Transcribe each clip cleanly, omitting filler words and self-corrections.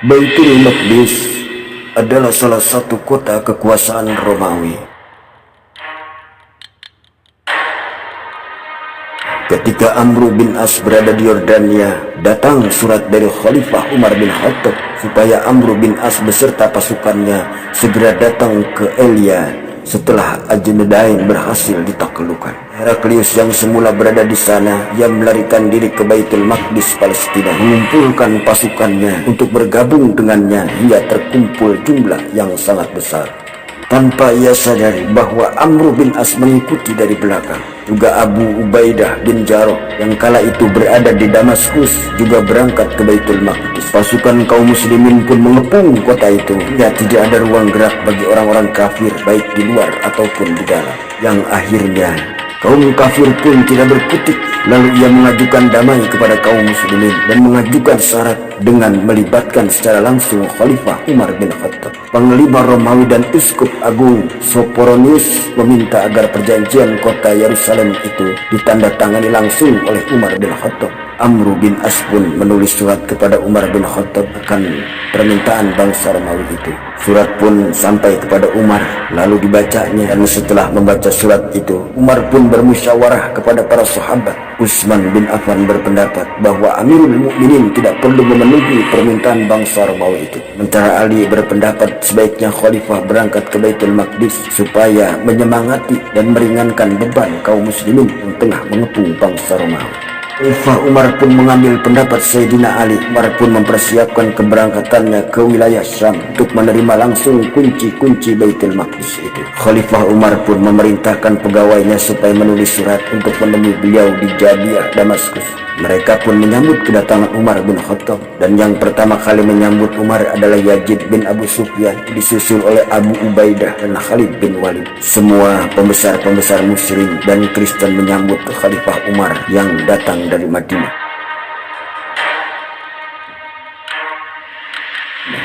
Baitul Maqdis adalah salah satu kota kekuasaan Romawi. Ketika Amr bin As berada di Yordania, datang surat dari Khalifah Umar bin Khattab supaya Amr bin As beserta pasukannya segera datang ke Elia setelah Ajnadain berhasil ditaklukkan. Heraklius yang semula berada di sana, ia melarikan diri ke Baitul Maqdis Palestina, mengumpulkan pasukannya untuk bergabung dengannya hingga terkumpul jumlah yang sangat besar. Tanpa ia sadari bahwa Amr bin As mengikuti dari belakang. Juga Abu Ubaidah bin Jarrah yang kala itu berada di Damaskus juga berangkat ke Baitul Maqdis. Pasukan kaum muslimin pun mengepung kota itu. Ya, tidak ada ruang gerak bagi orang-orang kafir baik di luar ataupun di dalam. Yang akhirnya kaum kafir pun tidak berkutik. Lalu ia mengajukan damai kepada kaum muslimin dan mengajukan syarat dengan melibatkan secara langsung Khalifah Umar bin Khattab. Panglima Romawi dan Uskup Agung Soporonius meminta agar perjanjian kota Yerusalem itu ditandatangani langsung oleh Umar bin Khattab. Amr bin As pun menulis surat kepada Umar bin Khattab akan permintaan bangsa Romawi itu. Surat pun sampai kepada Umar, lalu dibacanya, dan setelah membaca surat itu, Umar pun bermusyawarah kepada para sahabat. Utsman bin Affan berpendapat bahwa Amirul Mukminin tidak perlu memenuhi permintaan bangsa Romawi itu. Sementara Ali berpendapat sebaiknya Khalifah berangkat ke Baitul Maqdis supaya menyemangati dan meringankan beban kaum muslimin yang tengah mengepung bangsa Romawi. Khalifah Umar pun mengambil pendapat Sayyidina Ali. Umar pun mempersiapkan keberangkatannya ke wilayah Syam untuk menerima langsung kunci-kunci Baitul Maqdis itu. Khalifah Umar pun memerintahkan pegawainya supaya menulis surat untuk menemui beliau di Jabiyah, Damaskus. Mereka pun menyambut kedatangan Umar bin Khattab, dan yang pertama kali menyambut Umar adalah Yazid bin Abu Sufyan, disusul oleh Abu Ubaidah dan Khalid bin Walid. Semua pembesar-pembesar Muslim dan Kristen menyambut Khalifah Umar yang datang dari Madinah.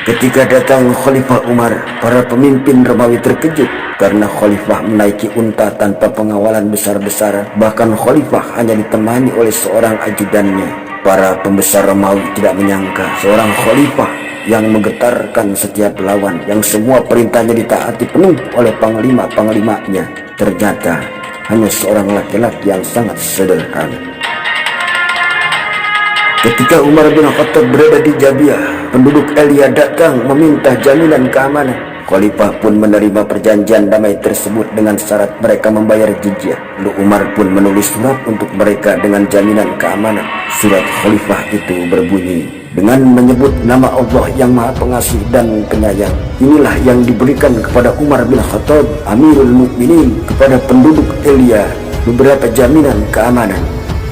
Ketika datang Khalifah Umar, para pemimpin Romawi terkejut karena Khalifah menaiki unta tanpa pengawalan besar-besaran. Bahkan Khalifah hanya ditemani oleh seorang ajudannya. Para pembesar Romawi tidak menyangka seorang Khalifah yang menggetarkan setiap lawan, yang semua perintahnya ditaati penuh oleh panglima-panglimanya, ternyata hanya seorang laki-laki yang sangat sederhana. Ketika Umar bin Khattab berada di Jabiyah, penduduk Elia datang meminta jaminan keamanan. Khalifah pun menerima perjanjian damai tersebut dengan syarat mereka membayar jizyah. Lalu Umar pun menulis surat untuk mereka dengan jaminan keamanan. Surat Khalifah itu berbunyi dengan menyebut nama Allah yang Maha Pengasih dan Penyayang. Inilah yang diberikan kepada Umar bin Khattab, Amirul Mukminin, kepada penduduk Elia beberapa jaminan keamanan.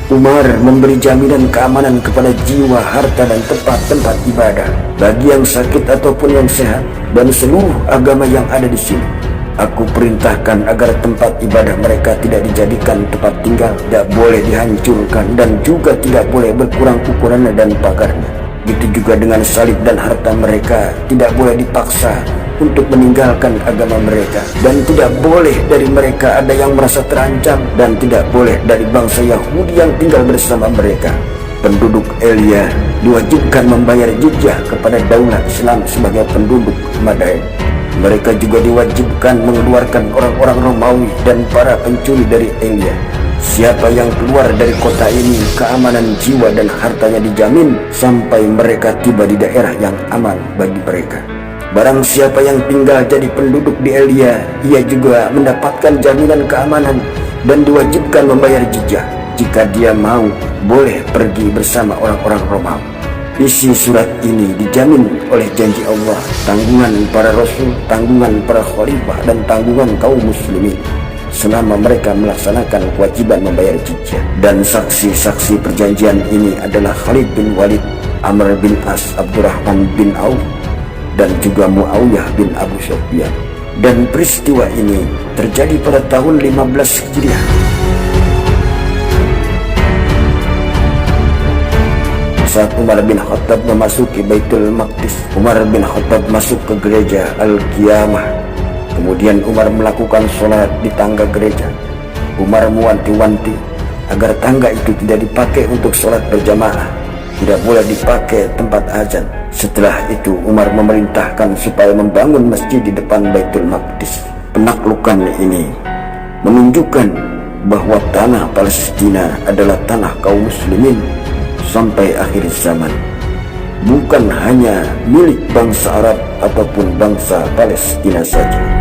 Umar memberi jaminan keamanan kepada jiwa, harta, dan tempat-tempat ibadah bagi yang sakit ataupun yang sehat, dan seluruh agama yang ada di sini. Aku perintahkan agar tempat ibadah mereka tidak dijadikan tempat tinggal, tidak boleh dihancurkan, dan juga tidak boleh berkurang ukurannya dan pagarnya. Begitu juga dengan salib dan harta mereka, tidak boleh dipaksa untuk meninggalkan agama mereka, dan tidak boleh dari mereka ada yang merasa terancam, dan tidak boleh dari bangsa Yahudi yang tinggal bersama mereka. Penduduk Elia diwajibkan membayar jizyah kepada daulah Islam sebagai penduduk Madain. Mereka juga diwajibkan mengeluarkan orang-orang Romawi dan para pencuri dari Elia. Siapa yang keluar dari kota ini, keamanan jiwa dan hartanya dijamin sampai mereka tiba di daerah yang aman bagi mereka. Barang siapa yang tinggal jadi penduduk di Elia, ia juga mendapatkan jaminan keamanan dan diwajibkan membayar jizyah. Jika dia mau, boleh pergi bersama orang-orang Romawi. Isi surat ini dijamin oleh janji Allah, tanggungan para rasul, tanggungan para khalifah, dan tanggungan kaum muslimin selama mereka melaksanakan kewajiban membayar jizyah. Dan saksi-saksi perjanjian ini adalah Khalid bin Walid, Amr bin As, Abdurrahman bin Auf, dan juga Muawiyah bin Abu Sufyan. Dan peristiwa ini terjadi pada tahun 15 Hijriah. Saat Umar bin Khattab memasuki Baitul Maqdis, Umar bin Khattab masuk ke gereja Al-Qiyamah. Kemudian Umar melakukan sholat di tangga gereja. Umar mewanti-wanti agar tangga itu tidak dipakai untuk sholat berjamaah. tidak boleh dipakai tempat azan. Setelah itu Umar memerintahkan supaya membangun masjid di depan Baitul Maqdis. Penaklukan ini menunjukkan bahwa tanah Palestina adalah tanah kaum muslimin sampai akhir zaman, bukan hanya milik bangsa Arab ataupun bangsa Palestina saja.